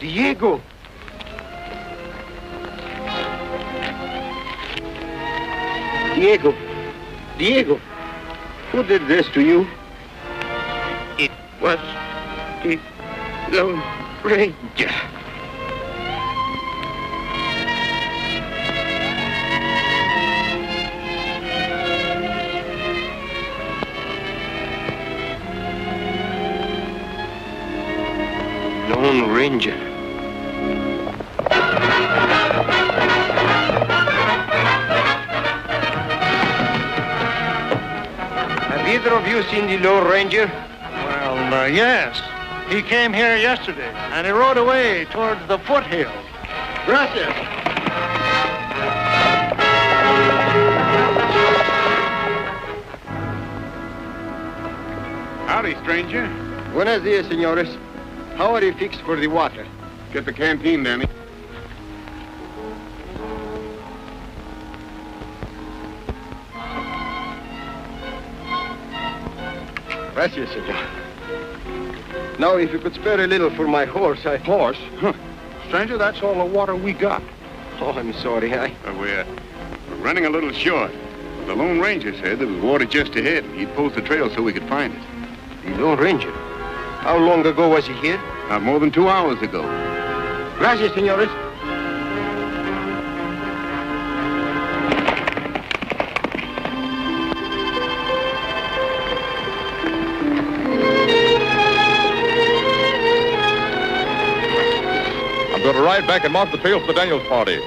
Diego! Diego! Diego! Who did this to you? It was the Lone Ranger. Lone Ranger. Have either of you seen the Lone Ranger? Well, yes. He came here yesterday, and he rode away towards the foothills. Gracias. Howdy, stranger. Buenos dias, senores. How are you fixed for the water? Get the canteen, Danny. Gracias, senor. Now, if you could spare a little for my horse, Horse? Huh. Stranger, that's all the water we got. Oh, I'm sorry. We're running a little short. The Lone Ranger said there was water just ahead, and he'd post the trail so we could find it. The Lone Ranger? How long ago was he here? Not more than 2 hours ago. Gracias, senores. I'm going to ride back and mark the trail for the Daniels party.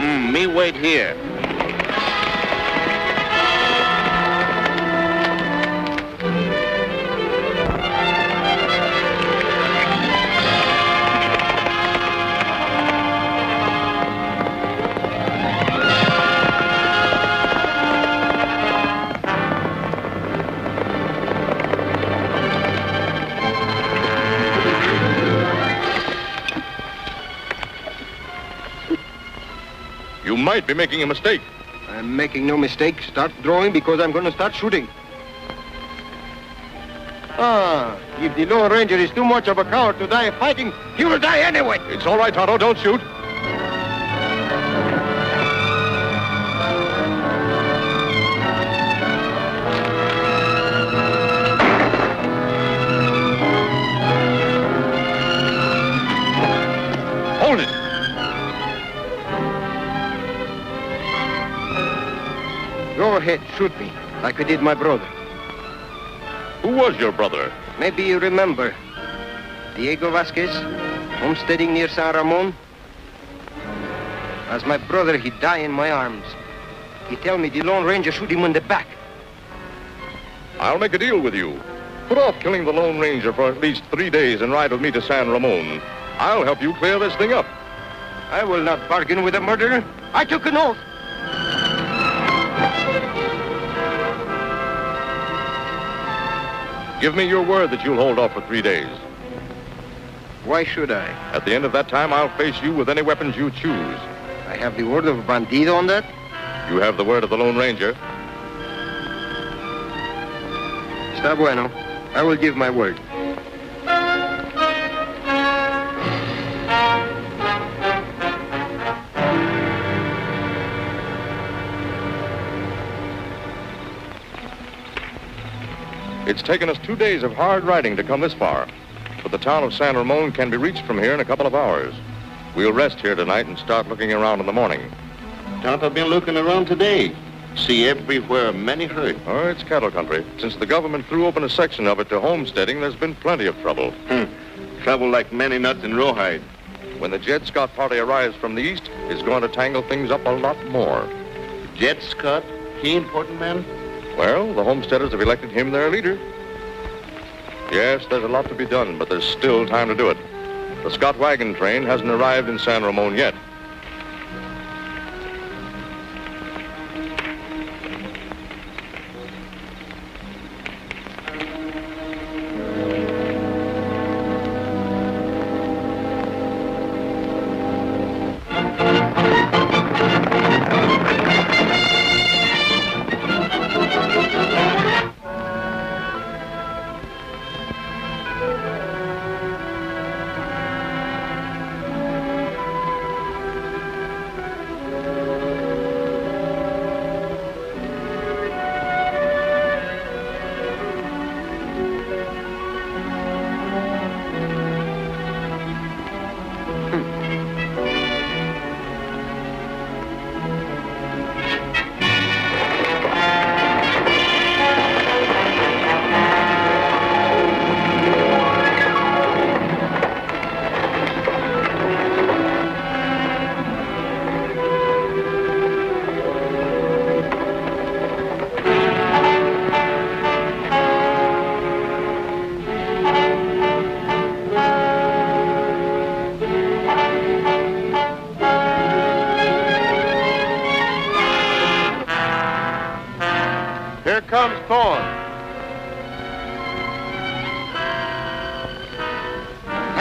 Me wait here. You might be making a mistake. I'm making no mistake. Start drawing because I'm going to start shooting. If the Lone Ranger is too much of a coward to die fighting, he will die anyway. It's all right, Tonto. Don't shoot. Hold it. Go ahead, shoot me, like I did my brother. Who was your brother? Maybe you remember. Diego Vasquez, homesteading near San Ramon. As my brother, he died in my arms. He tell me the Lone Ranger shoot him in the back. I'll make a deal with you. Put off killing the Lone Ranger for at least 3 days and ride with me to San Ramon. I'll help you clear this thing up. I will not bargain with a murderer. I took an oath. Give me your word that you'll hold off for 3 days. Why should I? At the end of that time, I'll face you with any weapons you choose. I have the word of a bandido on that? You have the word of the Lone Ranger. Está bueno. I will give my word. It's taken us 2 days of hard riding to come this far, but the town of San Ramon can be reached from here in a couple of hours. We'll rest here tonight and start looking around in the morning. Tonto been looking around today. See everywhere many hurt. Oh, it's cattle country. Since the government threw open a section of it to homesteading, there's been plenty of trouble. Trouble like many nuts in rawhide. When the Jed Scott party arrives from the east, it's going to tangle things up a lot more. Jed Scott, he important man? Well, the homesteaders have elected him their leader. Yes, there's a lot to be done, but there's still time to do it. The Scott wagon train hasn't arrived in San Ramon yet.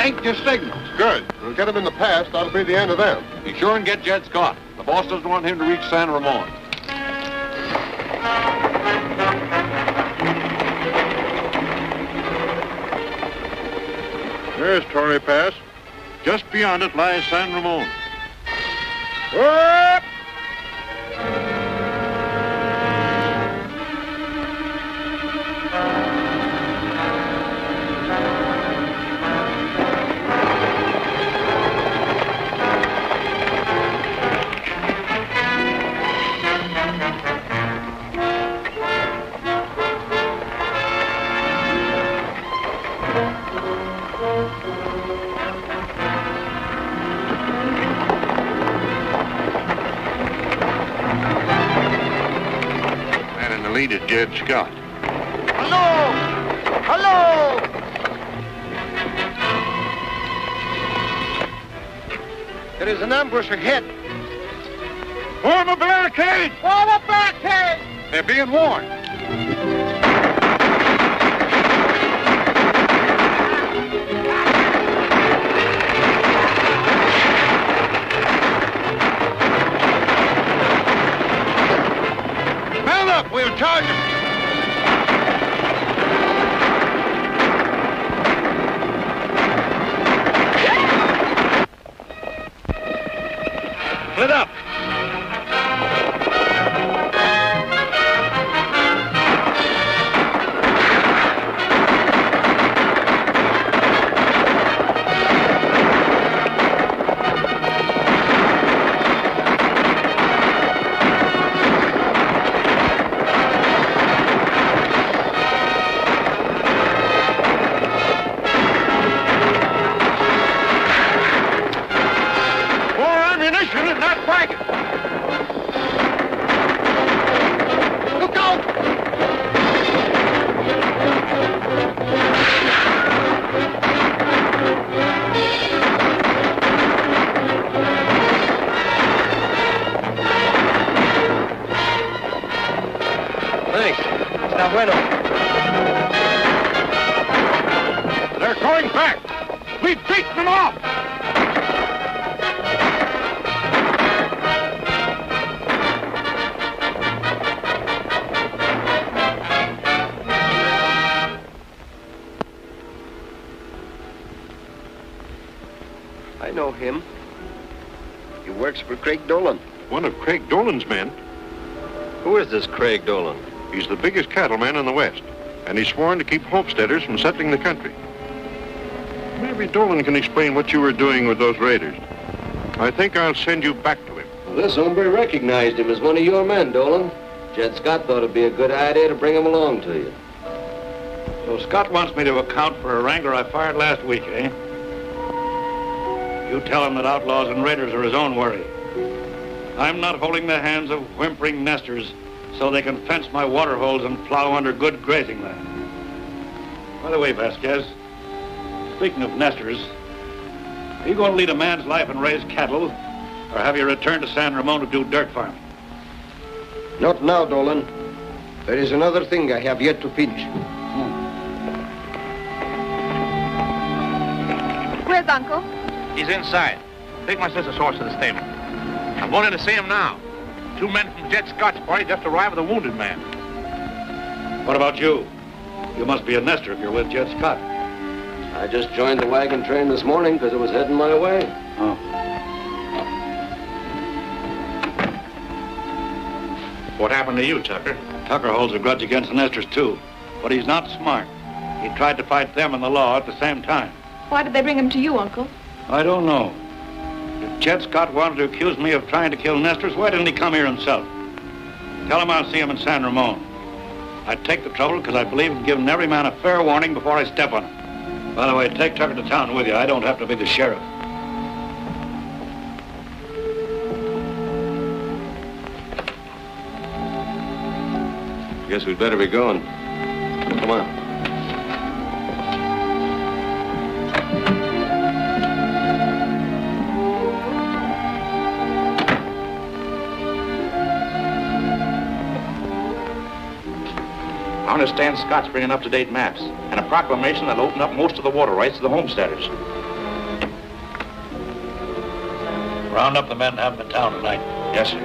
Hank just signals. Good. We'll get him in the pass. That'll be the end of them. Be sure and get Jed Scott. The boss doesn't want him to reach San Ramon. There's Torrey Pass. Just beyond it lies San Ramon. Whoop! Is Jed Scott. Hello! Hello! There is an ambush ahead. Form a barricade! Form a barricade! They're being warned. We'll charge him. Split up. They're going back. We've beaten them off. I know him. He works for Craig Dolan. One of Craig Dolan's men. Who is this Craig Dolan? He's the biggest cattleman in the West, and he's sworn to keep homesteaders from settling the country. Maybe Dolan can explain what you were doing with those raiders. I think I'll send you back to him. Well, this hombre recognized him as one of your men, Dolan. Jed Scott thought it'd be a good idea to bring him along to you. So Scott wants me to account for a wrangler I fired last week, eh? You tell him that outlaws and raiders are his own worry. I'm not holding the hands of whimpering nesters so they can fence my water holes and plow under good grazing land. By the way, Vasquez, speaking of nesters, are you going to lead a man's life and raise cattle, or have you returned to San Ramon to do dirt farming? Not now, Dolan. There is another thing I have yet to finish. Where's Uncle? He's inside. Take my sister's horse to the stable. I'm going in to see him now. 2 men from Jed Scott's party just arrived with a wounded man. What about you? You must be a nester if you're with Jed Scott. I just joined the wagon train this morning because it was heading my way. Oh. What happened to you, Tucker? Tucker holds a grudge against the nesters, too. But he's not smart. He tried to fight them and the law at the same time. Why did they bring him to you, Uncle? I don't know. If Jed Scott wanted to accuse me of trying to kill nesters, why didn't he come here himself? Tell him I'll see him in San Ramon. I'd take the trouble because I believe in giving every man a fair warning before I step on him. By the way, take Tucker to town with you. I don't have to be the sheriff. Guess we'd better be going. Come on. I understand Scott's bringing up-to-date maps and a proclamation that'll open up most of the water rights to the homesteaders. Round up the men and have them in town tonight. Yes, sir.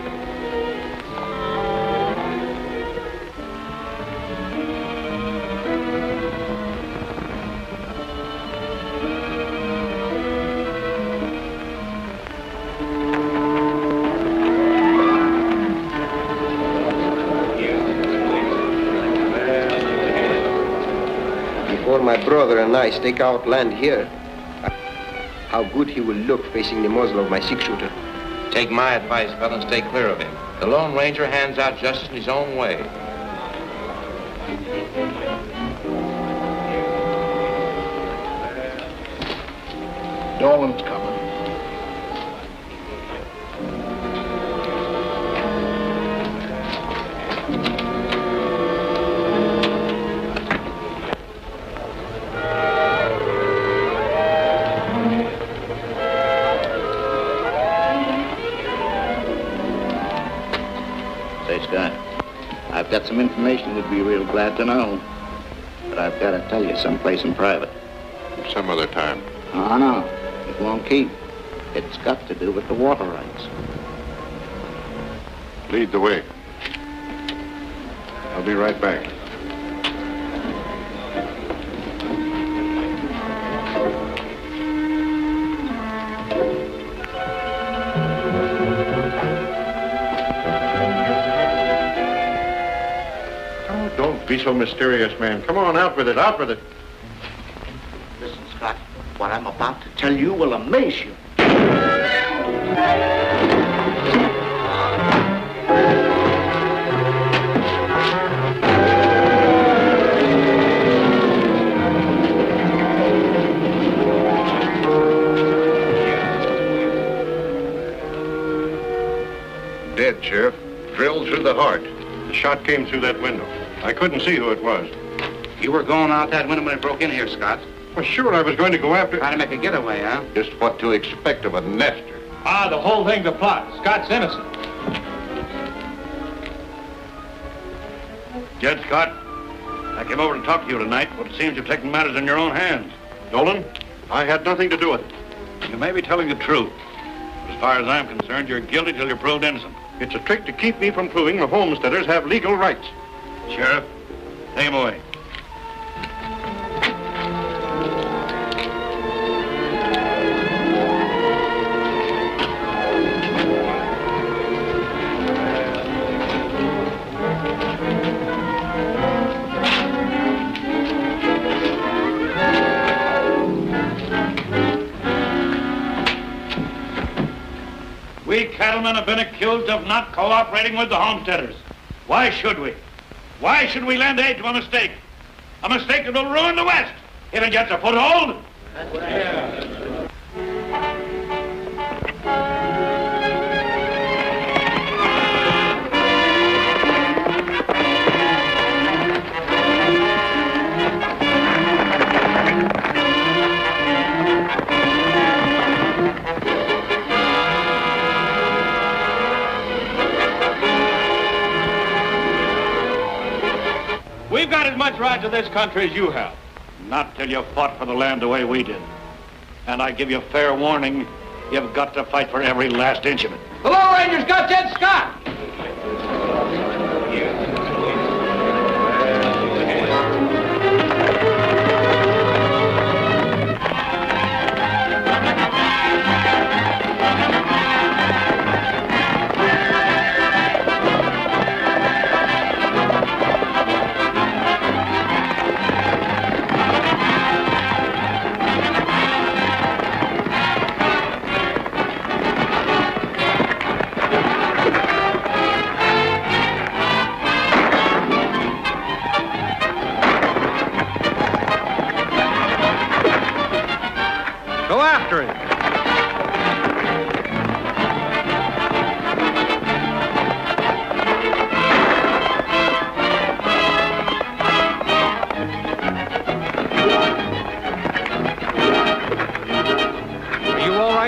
Before my brother and I stake out land here, how good he will look facing the muzzle of my six-shooter. Take my advice, fellas, stay clear of him. The Lone Ranger hands out justice in his own way. Dolan's coming. I've got some information you'd be real glad to know. But I've got to tell you someplace in private. Some other time. Oh, no. It won't keep. It's got to do with the water rights. Lead the way. I'll be right back. Be so mysterious, man. Come on, out with it, out with it. Listen, Scott, what I'm about to tell you will amaze you. Dead, Sheriff. Drilled through the heart. The shot came through that window. I couldn't see who it was. You were going out that window when it broke in here, Scott. Well, sure, I was going to go after... Trying to make a getaway, huh? Just what to expect of a nester. Ah, the whole thing's a plot. Scott's innocent. Jed Scott, I came over to talk to you tonight, but it seems you've taken matters in your own hands. Dolan, I had nothing to do with it. You may be telling the truth. As far as I'm concerned, you're guilty till you're proved innocent. It's a trick to keep me from proving the homesteaders have legal rights. Sheriff, take him away. We cattlemen have been accused of not cooperating with the homesteaders. Why should we? Why should we lend aid to a mistake? A mistake that will ruin the West if it gets a foothold. We've got as much right to this country as you have. Not till you fought for the land the way we did. And I give you fair warning, you've got to fight for every last inch of it. The Lone Ranger's got Jed Scott!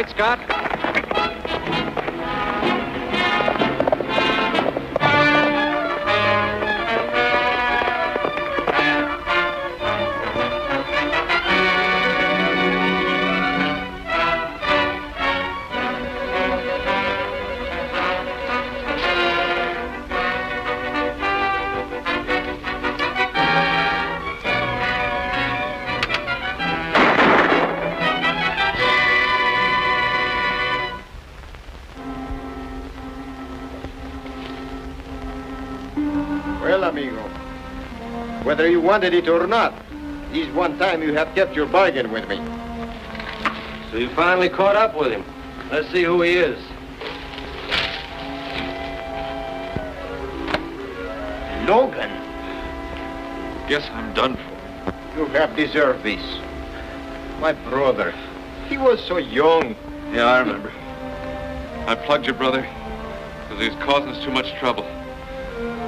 Scott? whether you wanted it or not. This one time you have kept your bargain with me. So you finally caught up with him. Let's see who he is. Logan. Guess I'm done for. You have deserved this. My brother. He was so young. Yeah, I remember. I plugged your brother because he was causing us too much trouble.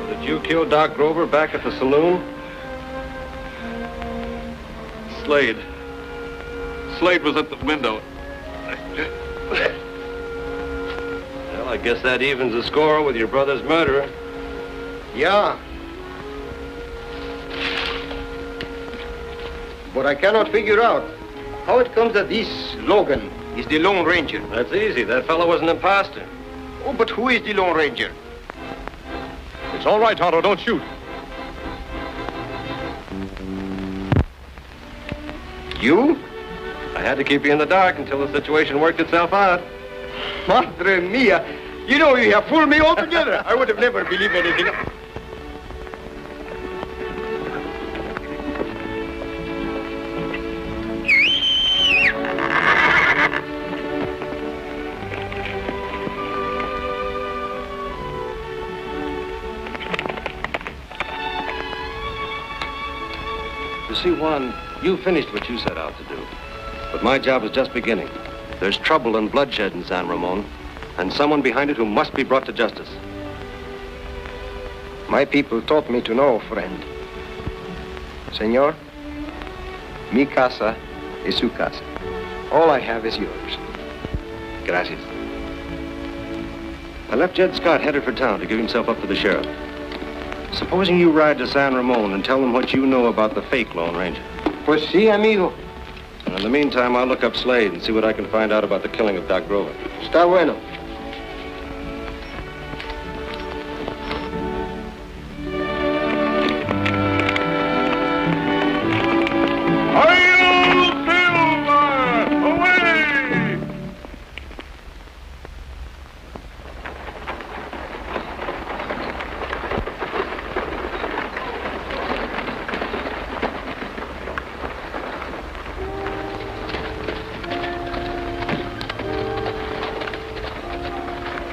Did you kill Doc Grover back at the saloon? Slade was at the window. Well, I guess that evens the score with your brother's murderer. Yeah. But I cannot figure out how it comes that this Logan is the Lone Ranger. That's easy. That fellow was an imposter. Oh, but who is the Lone Ranger? It's all right, Tonto. Don't shoot. You? I had to keep you in the dark until the situation worked itself out. Madre mia. You know, you have fooled me altogether. I would have never believed anything. You see, Juan, you finished what you set out to do. But my job is just beginning. There's trouble and bloodshed in San Ramon, and someone behind it who must be brought to justice. My people taught me to know, friend. Senor, mi casa es su casa. All I have is yours. Gracias. I left Jed Scott headed for town to give himself up to the sheriff. Supposing you ride to San Ramon and tell them what you know about the fake Lone Ranger. Pues sí, amigo. And in the meantime, I'll look up Slade and see what I can find out about the killing of Doc Grover. Está bueno.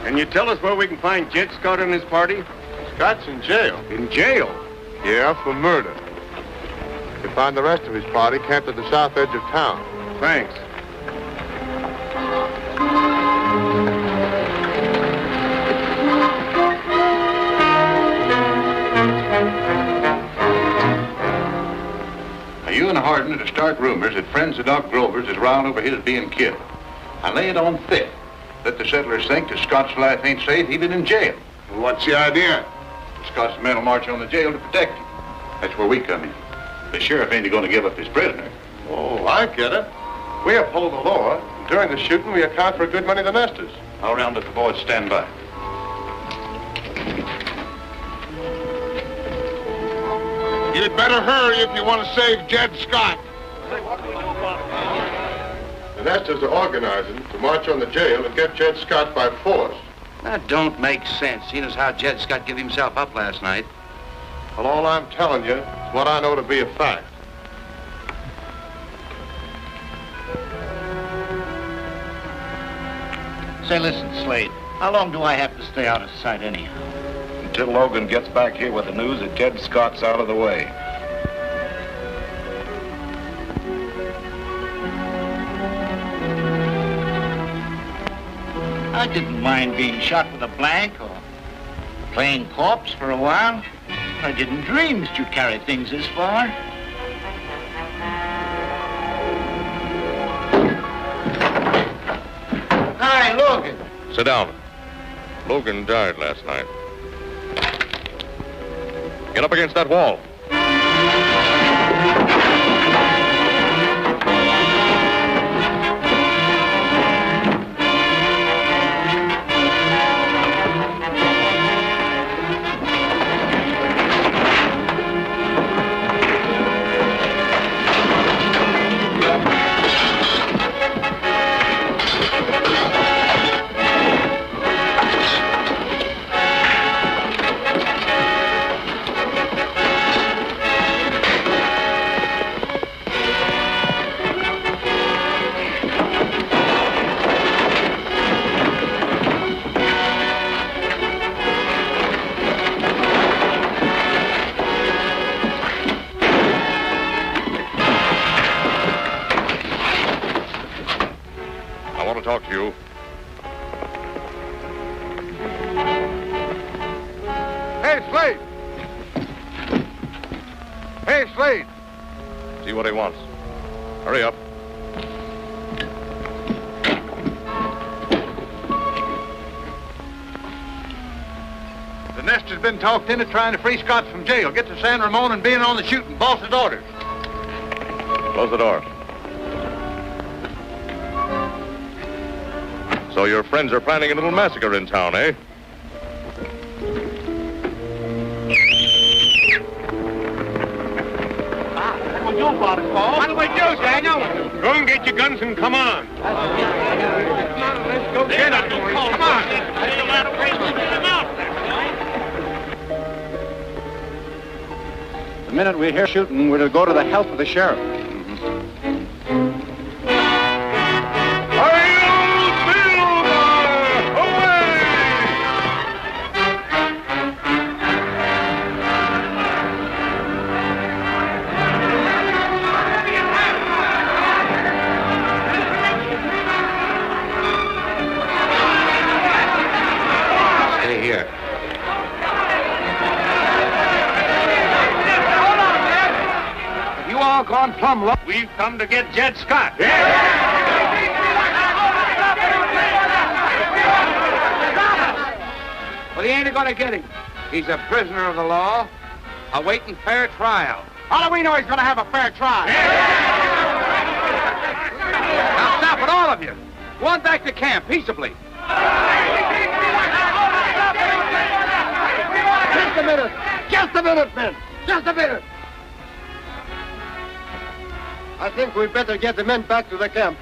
Can you tell us where we can find Jed Scott and his party? Scott's in jail. In jail? Yeah, for murder. You find the rest of his party camped at the south edge of town. Thanks. Now, you and Hardin are to start rumors that friends of Doc Grover's is round over his being killed. I lay it on thick. Let the settlers think that Scott's life ain't safe even in jail. Well, what's the idea? Scott's men will march on the jail to protect him. That's where we come in. The sheriff ain't going to give up his prisoner. Oh, I get it. We uphold the law. During the shooting, we account for a good many of the nesters. I'll round up the boys to stand by. You'd better hurry if you want to save Jed Scott. The nesters are organizing to march on the jail and get Jed Scott by force. That don't make sense, seeing as how Jed Scott gave himself up last night. Well, all I'm telling you is what I know to be a fact. Say, listen, Slade, how long do I have to stay out of sight anyhow? Until Logan gets back here with the news that Jed Scott's out of the way. I didn't mind being shot with a blank or playing corpse for a while. I didn't dream that you'd carry things this far. Hi, Logan. Sit down. Logan died last night. Get up against that wall. talk to you. Hey, Slade! Hey, Slade! See what he wants. Hurry up. The nest has been talked into trying to free Scots from jail. Get to San Ramon and be in on the shooting. Boss's orders. Close the door. So your friends are planning a little massacre in town, eh? What do we do, Daniel? Go and get your guns and come on. Let's go get it. Come on. The minute we hear shooting, we're to go to the help of the sheriff. Gone plumb low. We've come to get Jed Scott. Yeah. Well, he ain't going to get him. He's a prisoner of the law, awaiting fair trial. How do we know he's going to have a fair trial? Yeah. Now stop it, all of you. Go on back to camp peaceably. Just a minute. Just a minute, men. Just a minute. I think we'd better get the men back to the camp.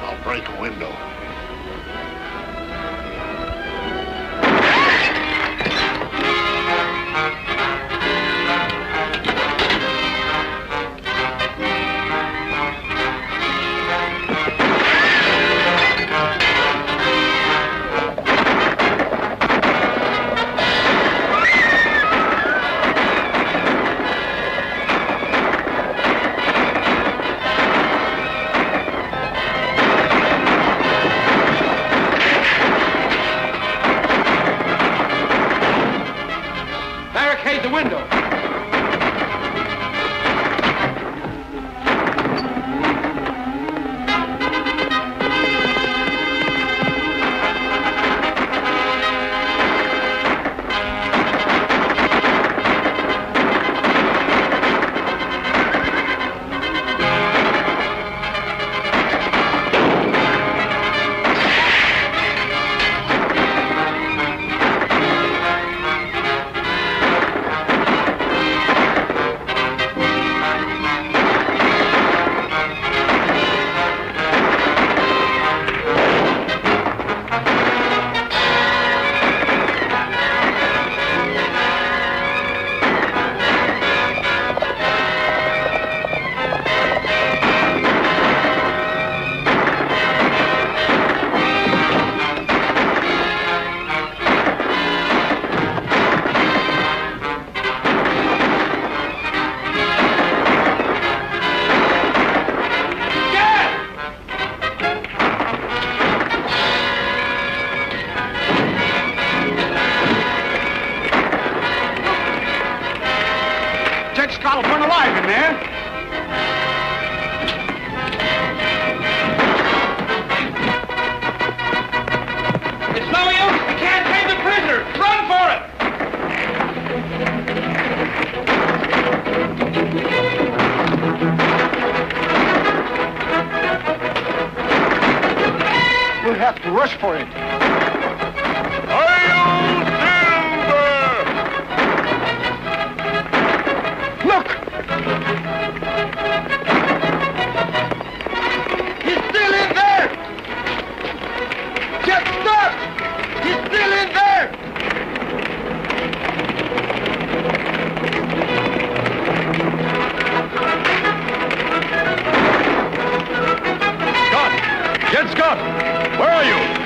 I'll break a window. Rush for it. Look! He's still in there! Just stop! He's still in there! Scott! Jed Scott! Where are you?